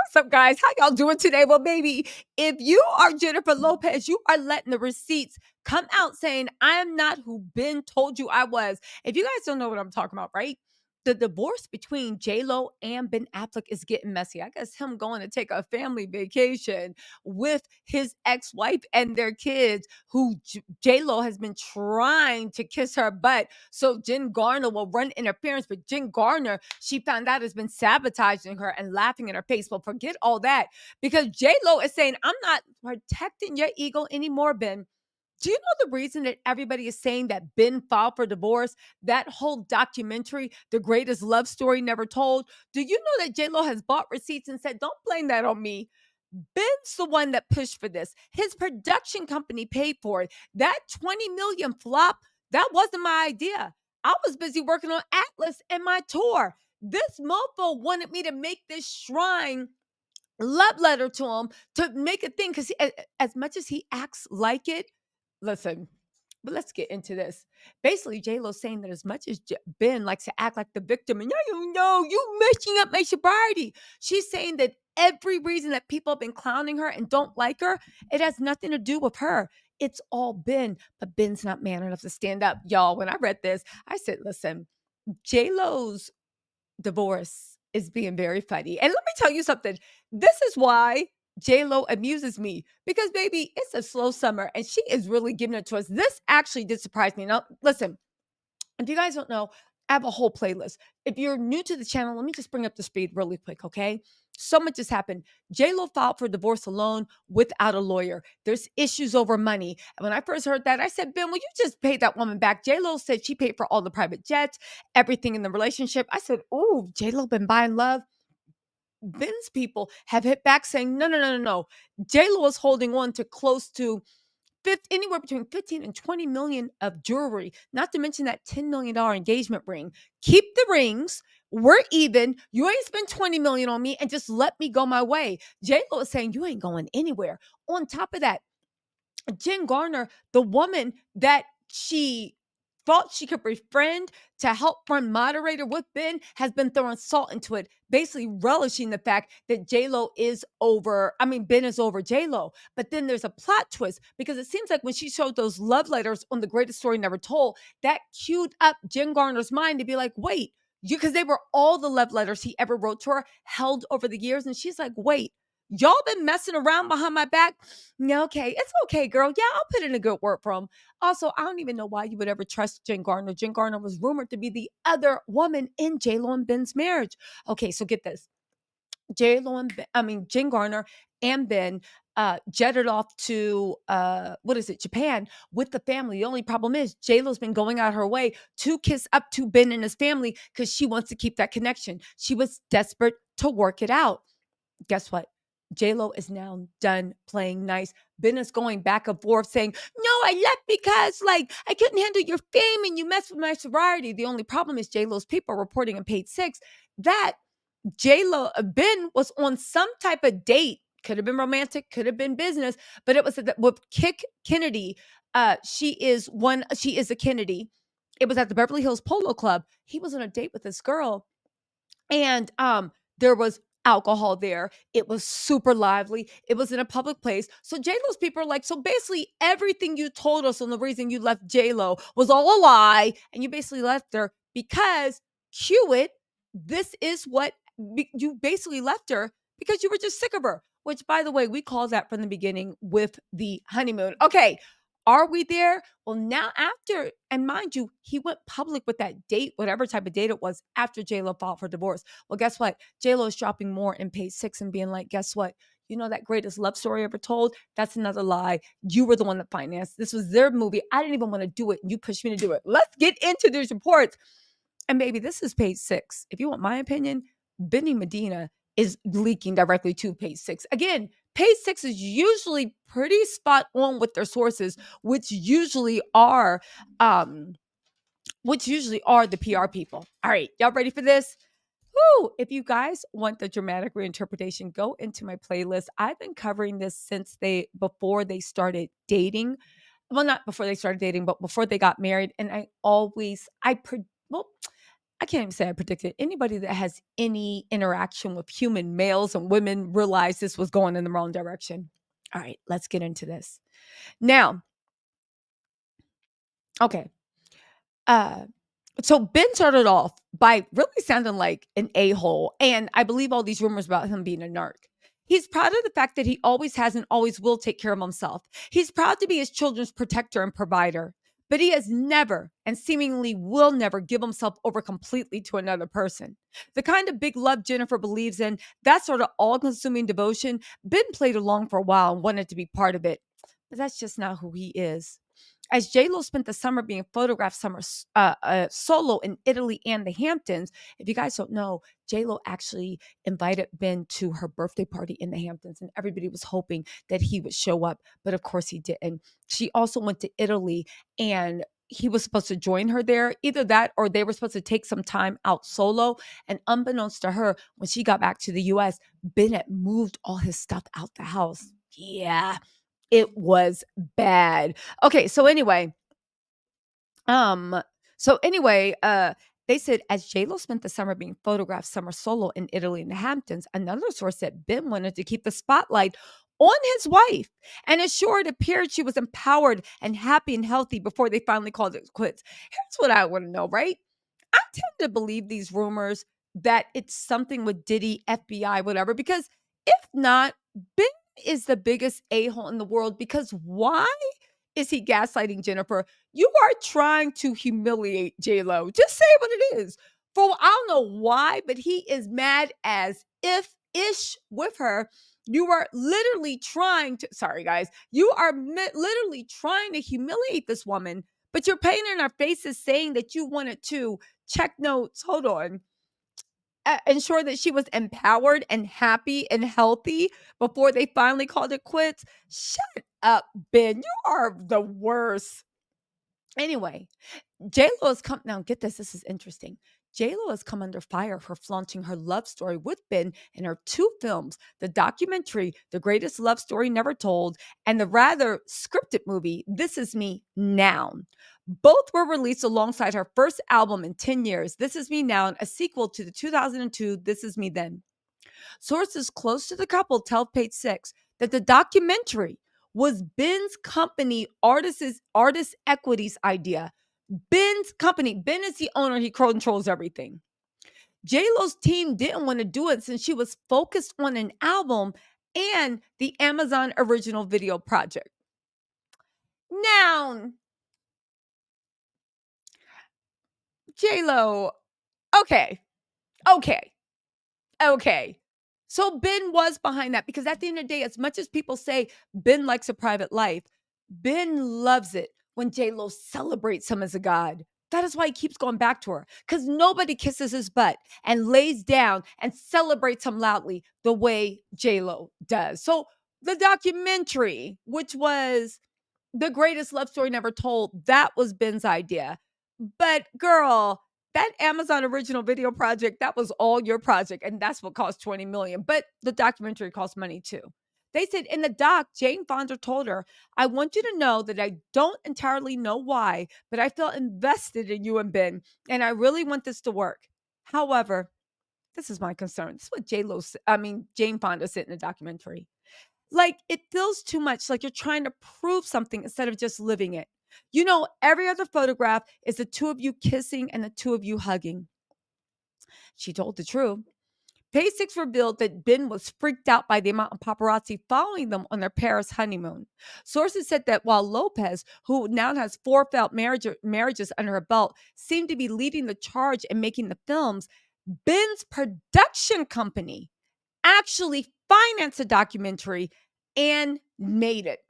What's up, guys? How y'all doing today? Well, baby, if you are Jennifer Lopez, you are letting the receipts come out saying, I am not who Ben told you I was. If you guys don't know what I'm talking about, right? The divorce between J-Lo and Ben Affleck is getting messy. I guess him going to take a family vacation with his ex-wife and their kids, who J-Lo has been trying to kiss her butt so Jen Garner will run interference. But Jen Garner, she found out, has been sabotaging her and laughing in her face. But forget all that, because J-Lo is saying, I'm not protecting your ego anymore, Ben. Do you know the reason that everybody is saying that Ben filed for divorce? That whole documentary, The Greatest Love Story Never Told. Do you know that J-Lo has bought receipts and said, don't blame that on me? Ben's the one that pushed for this. His production company paid for it. That 20 million flop, that wasn't my idea. I was busy working on Atlas and my tour. This mofo wanted me to make this shrine love letter to him to make a thing, because as much as he acts like it, listen, but let's get into this. Basically, J-Lo's saying that as much as Ben likes to act like the victim, and you know, you messing up my sobriety, she's saying that every reason that people have been clowning her and don't like her, it has nothing to do with her. It's all Ben, but Ben's not man enough to stand up. Y'all, when I read this, I said, listen, J-Lo's divorce is being very funny. And let me tell you something. This is why J-Lo amuses me, because baby, it's a slow summer and she is really giving it to us. This actually did surprise me. Now, listen, if you guys don't know, I have a whole playlist. If you're new to the channel, let me just bring up the speed really quick, okay? So much has happened. J-Lo filed for divorce alone without a lawyer. There's issues over money. And when I first heard that, I said, Ben, will you just pay that woman back? J-Lo said she paid for all the private jets, everything in the relationship. I said, ooh, J-Lo been buying love. Ben's people have hit back saying, no, no, no, no, no. J-Lo is holding on to close to anywhere between 15 and 20 million of jewelry, not to mention that $10 million engagement ring. Keep the rings. We're even. You ain't spent 20 million on me, and just let me go my way. J-Lo is saying you ain't going anywhere. On top of that, Jen Garner, the woman that she thought she could befriend to help fund moderator with Ben, has been throwing salt into it, basically relishing the fact that J-Lo is over. I mean, Ben is over J-Lo. But then there's a plot twist, because it seems like when she showed those love letters on The Greatest Story Never Told, that queued up Jen Garner's mind to be like, wait, because they were all the love letters he ever wrote to her, held over the years. And she's like, wait, y'all been messing around behind my back? No, okay. It's okay, girl. Yeah, I'll put in a good word for him. Also, I don't even know why you would ever trust Jen Garner. Jen Garner was rumored to be the other woman in J-Lo and Ben's marriage. Okay, so get this. J-Lo and Jen Garner and Ben jetted off to Japan with the family. The only problem is J-Lo's been going out her way to kiss up to Ben and his family because she wants to keep that connection. She was desperate to work it out. Guess what? J-Lo is now done playing nice. Ben is going back and forth saying, no, I left because like I couldn't handle your fame and you messed with my sorority. The only problem is J-Lo's people reporting on page 6 that Ben was on some type of date. Could have been romantic, could have been business, but it was with Kick Kennedy. She is a Kennedy. It was at the Beverly Hills Polo Club. He was on a date with this girl, and there was alcohol there. It was super lively. It was in a public place. So J-Lo's people are like, so basically everything you told us on the reason you left J-Lo was all a lie, and you basically left her because, cue it, this is what you basically left her because you were just sick of her, which, by the way, we call that from the beginning with the honeymoon. Okay, are we there? Well, now after, and mind you, he went public with that date, whatever type of date it was, after J-Lo filed for divorce. Well, guess what? J-Lo is dropping more in page 6 and being like, guess what? You know that greatest love story ever told? That's another lie. You were the one that financed. This was their movie. I didn't even want to do it. You pushed me to do it. Let's get into these reports. And maybe this is page 6. If you want my opinion, Benny Medina is leaking directly to page 6. Again, page 6 is usually pretty spot on with their sources, which usually are the PR people. All right, y'all ready for this? Woo! If you guys want the dramatic reinterpretation, go into my playlist. I've been covering this since before they started dating. Well, not before they started dating, but before they got married. And I can't even say I predicted. Anybody that has any interaction with human males and women realized this was going in the wrong direction. All right, let's get into this. Now, okay. Uh so Ben started off by really sounding like an a-hole, and I believe all these rumors about him being a narc. He's proud of the fact that he always has and always will take care of himself. He's proud to be his children's protector and provider, but he has never and seemingly will never give himself over completely to another person. The kind of big love Jennifer believes in, that sort of all-consuming devotion, Ben played along for a while and wanted to be part of it, but that's just not who he is. As J-Lo spent the summer being photographed solo in Italy and the Hamptons, if you guys don't know, J-Lo actually invited Ben to her birthday party in the Hamptons, and everybody was hoping that he would show up, but of course he didn't. She also went to Italy, and he was supposed to join her there. Either that or they were supposed to take some time out solo. And unbeknownst to her, when she got back to the US, Ben had moved all his stuff out the house. Yeah, it was bad. Okay, um, they said as JLo spent the summer being photographed summer solo in Italy and the Hamptons, another source said Ben wanted to keep the spotlight on his wife and ensure it appeared she was empowered and happy and healthy before they finally called it quits. Here's what I want to know, right? I tend to believe these rumors that it's something with Diddy, FBI, whatever, because if not, Ben is the biggest a-hole in the world because why is he gaslighting Jennifer? You are trying to humiliate J-Lo. Just say what it is. For I don't know why, but he is mad as if ish with her. You are literally trying to, sorry guys, you are literally trying to humiliate this woman, but you're painting in our faces saying that you wanted to check notes. Hold on. Ensure that she was empowered and happy and healthy before they finally called it quits. Shut up, Ben. You are the worst. Anyway, J-Lo has come now get this is interesting. J-Lo has come under fire for flaunting her love story with Ben in her two films, the documentary The Greatest Love Story Never Told and the rather scripted movie This Is Me Now. Both were released alongside her first album in 10 years, This Is Me Now, a sequel to the 2002 This Is Me Then. Sources close to the couple tell Page Six that the documentary was Ben's company artist equities idea. Ben's company. Ben is the owner. He controls everything. J-Lo's team didn't want to do it since she was focused on an album and the Amazon original video project. Now, J-Lo, okay, okay. Okay. So Ben was behind that because at the end of the day, as much as people say Ben likes a private life, Ben loves it when J-Lo celebrates him as a god. That is why he keeps going back to her because nobody kisses his butt and lays down and celebrates him loudly the way J-Lo does. So the documentary, which was the greatest love story never told, that was Ben's idea. But girl, that Amazon original video project, that was all your project. And that's what cost 20 million. But the documentary cost money too. They said in the doc, Jane Fonda told her, I want you to know that I don't entirely know why, but I felt invested in you and Ben. And I really want this to work. However, this is my concern. This is what Jane Fonda said in the documentary. Like, it feels too much like you're trying to prove something instead of just living it. You know, every other photograph is the two of you kissing and the two of you hugging. She told the truth. Page Six revealed that Ben was freaked out by the amount of paparazzi following them on their Paris honeymoon. Sources said that while Lopez, who now has four failed marriages under her belt, seemed to be leading the charge in making the films, Ben's production company actually financed a documentary and made it.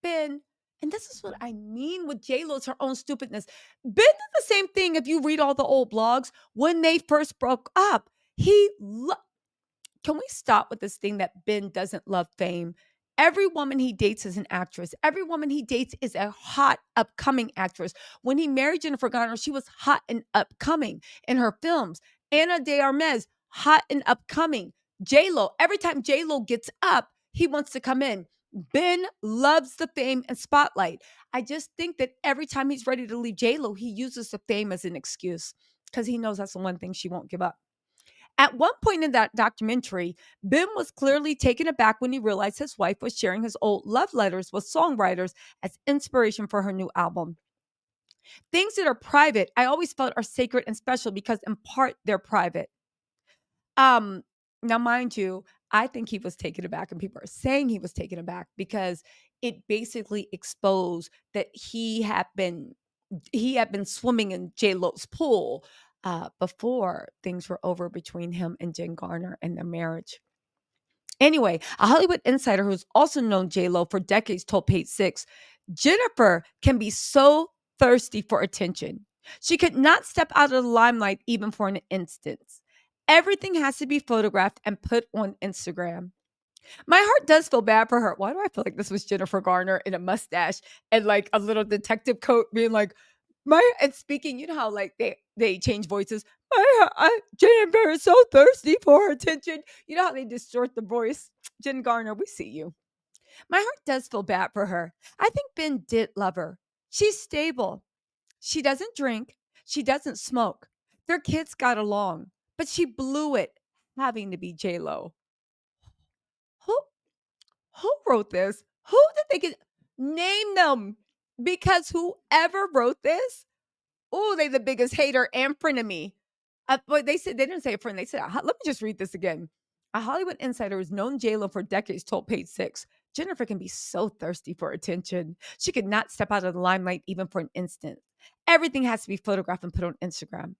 Ben, and this is what I mean with J-Lo's her own stupidness. Ben did the same thing if you read all the old blogs when they first broke up. Can we stop with this thing that Ben doesn't love fame? Every woman he dates is an actress. Every woman he dates is a hot, upcoming actress. When he married Jennifer Garner, she was hot and upcoming in her films. Ana de Armas, hot and upcoming. J-Lo, every time J-Lo gets up, he wants to come in. Ben loves the fame and spotlight. I just think that every time he's ready to leave J-Lo, he uses the fame as an excuse. because he knows that's the one thing she won't give up. At one point in that documentary, Ben was clearly taken aback when he realized his wife was sharing his old love letters with songwriters as inspiration for her new album. Things that are private, I always felt are sacred and special because in part they're private. Um, Now mind you, I think he was taken aback and people are saying he was taken aback because it basically exposed that he had been swimming in J Lo's pool before things were over between him and Jen Garner and their marriage. Anyway, a Hollywood insider who's also known J Lo for decades told Page Six, Jennifer can be so thirsty for attention. She could not step out of the limelight even for an instance. Everything has to be photographed and put on Instagram. My heart does feel bad for her. Why do I feel like this was Jennifer Garner in a mustache and like a little detective coat being like, my and speaking, you know how like they change voices. Jennifer is so thirsty for attention. You know how they distort the voice. Jen Garner, we see you. My heart does feel bad for her. I think Ben did love her. She's stable. She doesn't drink. She doesn't smoke. Their kids got along, but she blew it having to be J Lo. Who who wrote this? Who did they get? Name them, because whoever wrote this, oh, they the biggest hater and frenemy. But they said they didn't say a friend. They said, let me just read this again. A Hollywood insider who's known JLo for decades told Page Six, Jennifer can be so thirsty for attention. She could not step out of the limelight even for an instant. Everything has to be photographed and put on Instagram.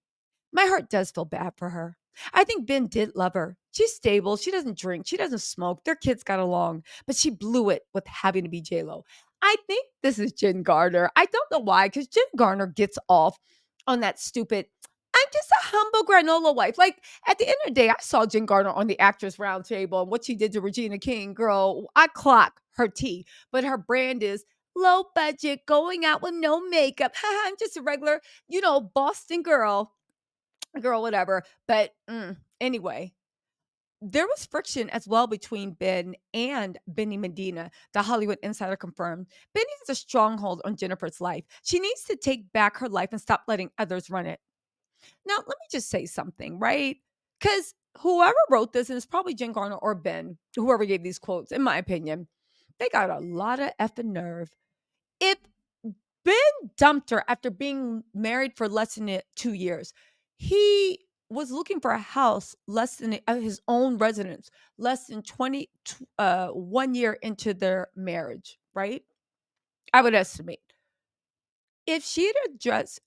My heart does feel bad for her. I think Ben did love her. She's stable. She doesn't drink. She doesn't smoke. Their kids got along, but she blew it with having to be J-Lo. I think this is Jen Garner. I don't know why, because Jen Garner gets off on that stupid, I'm just a humble granola wife. Like, at the end of the day, I saw Jen Garner on the Actress Roundtable and what she did to Regina King. Girl, I clock her tea, but her brand is low budget, going out with no makeup. I'm just a regular, Boston girl, whatever. But anyway, there was friction as well between Ben and Benny Medina, the Hollywood insider confirmed. Benny has a stronghold on Jennifer's life. She needs to take back her life and stop letting others run it. Now, let me just say something, right? Because whoever wrote this, and it's probably Jen Garner or Ben, whoever gave these quotes, in my opinion, they got a lot of effing nerve. If Ben dumped her after being married for less than 2 years. He was looking for a house less than his own residence, less than 1 year into their marriage, right? I would estimate. If she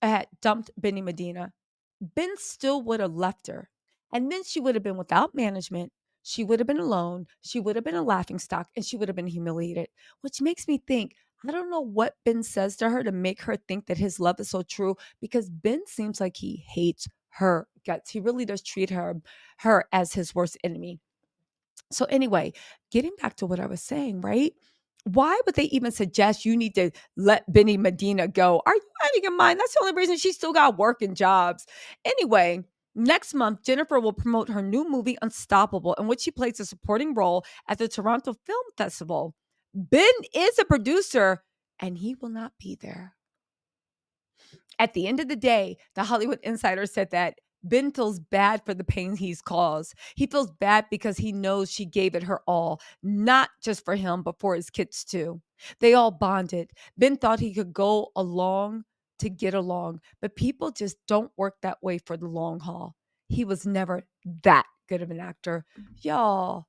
had dumped Benny Medina, Ben still would have left her. And then she would have been without management. She would have been alone. She would have been a laughing stock and she would have been humiliated, which makes me think, I don't know what Ben says to her to make her think that his love is so true, because Ben seems like he hates her guts. He really does treat her as his worst enemy. So anyway, getting back to what I was saying, right? Why would they even suggest you need to let Benny Medina go? Are you out of your mind? That's the only reason she still got work and jobs. Anyway, next month, Jennifer will promote her new movie Unstoppable, in which she plays a supporting role at the Toronto Film Festival. Ben is a producer and he will not be there. At the end of the day, the Hollywood Insider said that Ben feels bad for the pain he's caused. He feels bad because he knows she gave it her all, not just for him, but for his kids too. They all bonded. Ben thought he could go along to get along, but people just don't work that way for the long haul. He was never that good of an actor. Y'all,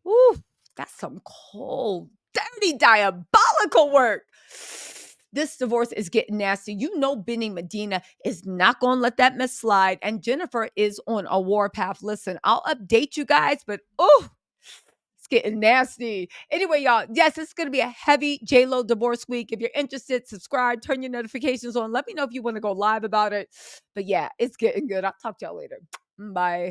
ooh, that's some cold, dirty, diabolical work. This divorce is getting nasty. You know, Benny Medina is not going to let that mess slide. And Jennifer is on a warpath. Listen, I'll update you guys, but oh, it's getting nasty. Anyway, y'all, yes, it's going to be a heavy J-Lo divorce week. If you're interested, subscribe, turn your notifications on. Let me know if you want to go live about it. But yeah, it's getting good. I'll talk to y'all later. Bye.